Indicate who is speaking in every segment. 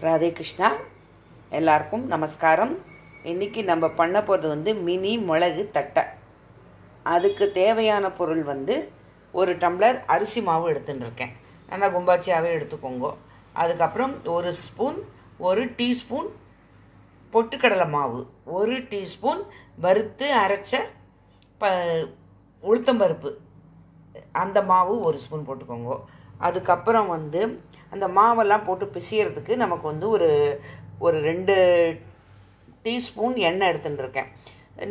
Speaker 1: ராதே கிருஷ்ணா. எல்லாருக்கும் நமஸ்காரம். இன்றைக்கி நம்ம பண்ண போகிறது மினி மிளகு தட்டை. அதுக்கு தேவையான பொருள் ஒரு டம்ளர் அரிசி மாவு எடுத்துன்னு இருக்கேன். நல்லா கும்பாச்சியாகவே எடுத்துக்கோங்க. அதுக்கப்புறம் ஒரு டீஸ்பூன் பொட்டுக்கடலை மாவு, ஒரு டீஸ்பூன் வறுத்து அரைச்ச உளுத்தம்பருப்பு, அந்த மாவு ஒரு ஸ்பூன் போட்டுக்கோங்க. அதுக்கப்புறம் அந்த மாவெல்லாம் போட்டு பிசைகிறதுக்கு நமக்கு ஒரு 2 டீஸ்பூன் எண்ணெய் எடுத்துட்டுருக்கேன்.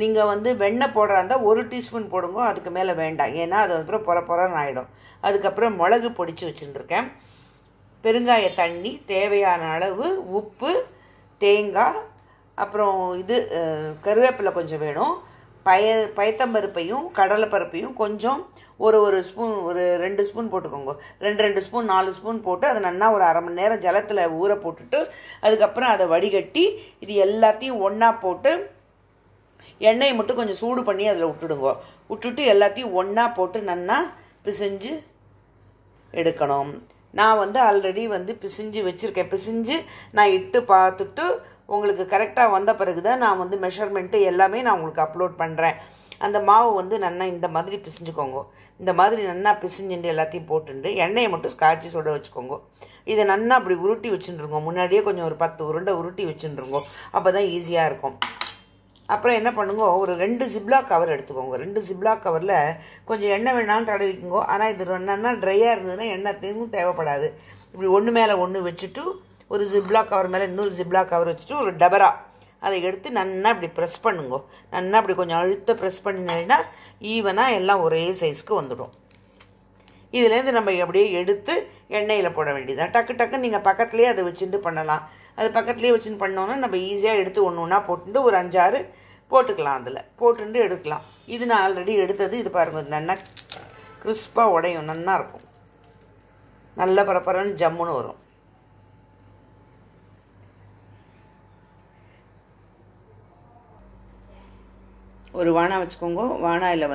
Speaker 1: நீங்கள் வெண்ணெய் போடுறா இருந்தால் 1 டீஸ்பூன் போடுங்க, அதுக்கு மேலே வேண்டாம். ஏன்னா அது அப்புறம் பொறன்னு ஆகிடும். அதுக்கப்புறம் மிளகு பொடிச்சு வச்சுட்டுருக்கேன். பெருங்காய தண்ணி, தேவையான அளவு உப்பு, தேங்காய், அப்புறம் கருவேப்பிலை கொஞ்சம் வேணும். பயத்தம்பருப்பையும் கடலைப்பருப்பையும் கொஞ்சம் ஒரு ஸ்பூன், ஒரு 2 ஸ்பூன் போட்டுக்கோங்க. 2 ஸ்பூன் 4 ஸ்பூன் போட்டு அதை நல்லா ஒரு அரை மணி நேரம் ஜலத்தில் ஊற போட்டுட்டு அதுக்கப்புறம் அதை வடிகட்டி இது எல்லாத்தையும் ஒன்றா போட்டு எண்ணெயை மட்டும் கொஞ்சம் சூடு பண்ணி அதில் விட்டுட்டு எல்லாத்தையும் ஒன்றா போட்டு நல்லா பிசைஞ்சு எடுக்கணும். நான் ஆல்ரெடி பிசைஞ்சு வச்சுருக்கேன். பிசைஞ்சு நான் இட்டு பார்த்துட்டு உங்களுக்கு கரெக்டாக வந்த பிறகு தான் நான் மெஷர்மெண்ட்டு எல்லாமே நான் உங்களுக்கு அப்லோட் பண்ணுறேன். அந்த மாவு நல்லா இந்த மாதிரி பிசைஞ்சுக்கோங்க. இந்த மாதிரி நல்லா பிசைஞ்சுட்டு எல்லாத்தையும் போட்டுட்டு எண்ணெயை மட்டும் காய்ச்சி சுட வச்சுக்கோங்க. இதை நல்லா அப்படி உருட்டி வச்சுட்டுருங்க. முன்னாடியே கொஞ்சம் ஒரு 10 உருண்டை உருட்டி வச்சுட்டுருங்க. அப்போ தான் ஈஸியாக இருக்கும். அப்புறம் என்ன பண்ணுங்க, ஒரு 2 ஜிப்லாக் கவர் எடுத்துக்கோங்க. 2 ஜிப்லாக் கவரில் கொஞ்சம் எண்ணெய் வேணாலும் தடவிக்குங்க. ஆனால் இது என்னன்னா ட்ரையாக இருந்ததுன்னா எண்ணெய் தேவைப்படாது. இப்படி ஒன்று மேலே ஒன்று வச்சுட்டு ஒரு ஜிப்லாக் கவர் மேலே இன்னொரு ஜிப்லாக் கவர் வச்சுட்டு ஒரு டபரா அதை எடுத்து நல்லா இப்படி ப்ரெஸ் பண்ணுங்க. நல்லா இப்படி கொஞ்சம் அழுத்த ப்ரெஸ் பண்ணினீங்கன்னா ஈவனாக எல்லாம் ஒரே சைஸ்க்கு வந்துடும். இதுலேருந்து நம்ம அப்படியே எடுத்து எண்ணெயில் போட வேண்டியதான். டக்கு நீங்கள் பக்கத்துலேயே அதை வச்சுட்டு பண்ணலாம். அது பக்கத்துலேயே வச்சுன்னு பண்ணோன்னா நம்ம ஈஸியாக எடுத்து ஒன்று போட்டுட்டு ஒரு 5-6 போட்டுக்கலாம். அதில் போட்டுட்டு எடுக்கலாம். இது நான் ஆல்ரெடி எடுத்தது. இது பாருங்கள், நல்லா கிறிஸ்பாக உடையும், நல்லா இருக்கும். நல்ல பரப்பரன்னு ஜம்முன்னு வரும். ஒரு வானா வச்சுக்கோங்க. வானாயில்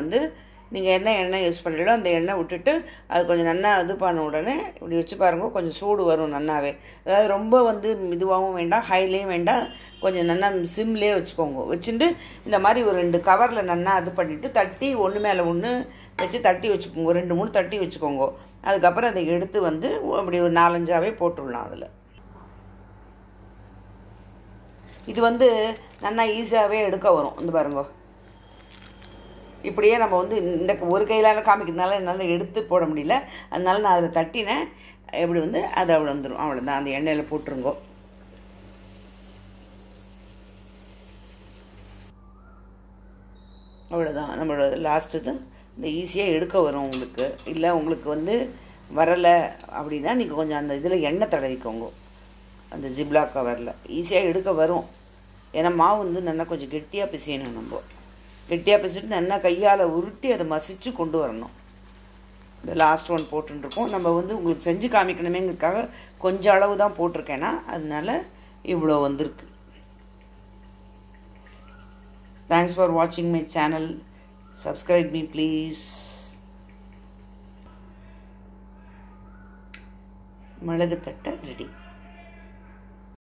Speaker 1: நீங்கள் எண்ணெய் யூஸ் பண்ணுறீங்களோ அந்த எண்ணெய் விட்டுட்டு அது கொஞ்சம் நல்லா இது பண்ண உடனே இப்படி வச்சு பாருங்க, கொஞ்சம் சூடு வரும் நல்லாவே. அதாவது ரொம்ப இதுவாகவும் வேண்டாம், ஹைலேயும் வேண்டாம், கொஞ்சம் நல்லா சிம்லேயே வச்சுக்கோங்க. வச்சுட்டு இந்த மாதிரி ஒரு 2 கவரில் நல்லா இது பண்ணிவிட்டு தட்டி ஒன்று மேலே ஒன்று வச்சு தட்டி வச்சுக்கோங்க. 2-3 தட்டி வச்சுக்கோங்க. அதுக்கப்புறம் அதை எடுத்து அப்படி ஒரு 4-5ஆவே போட்டுடலாம். அதில் இது நல்லா ஈஸியாகவே எடுக்க வரும். இந்த பாருங்க, இப்படியே நம்ம இந்த ஒரு கையிலால் காமிக்கிறதுனால என்னால் எடுத்து போட முடியல. அதனால நான் அதில் தட்டினேன். எப்படி அது அவ்வளோ வந்துடும். அவ்வளோதான். அந்த எண்ணெயில் போட்டுருங்கோ. அவ்வளோதான். நம்மளோட லாஸ்ட்டு இந்த ஈஸியாக எடுக்க வரும் உங்களுக்கு. இல்லை உங்களுக்கு வரலை அப்படின்னா நீங்கள் கொஞ்சம் அந்த இதில் எண்ணெய் தடவிக்கோங்க. அந்த ஜிப்லாக் கவரில் ஈஸியாக எடுக்க வரும். ஏன்னா மாவு நல்லா கொஞ்சம் கெட்டியாக பிசையணும். நம்ம கெட்டியாக பிசைட்டு நல்லா கையால் உருட்டி அதை மசிச்சு கொண்டு வரணும். இந்த லாஸ்ட் ஒன் போட்டுருக்கோம். நம்ம உங்களுக்கு செஞ்சு காமிக்கணுமேங்கிறதுக்காக கொஞ்சம் அளவு தான் போட்டிருக்கேன்னா அதனால இவ்வளோ வந்திருக்கு. தேங்க்ஸ் ஃபார் வாட்சிங் my channel. Subscribe me please. மிளகு தட்டை ரெடி.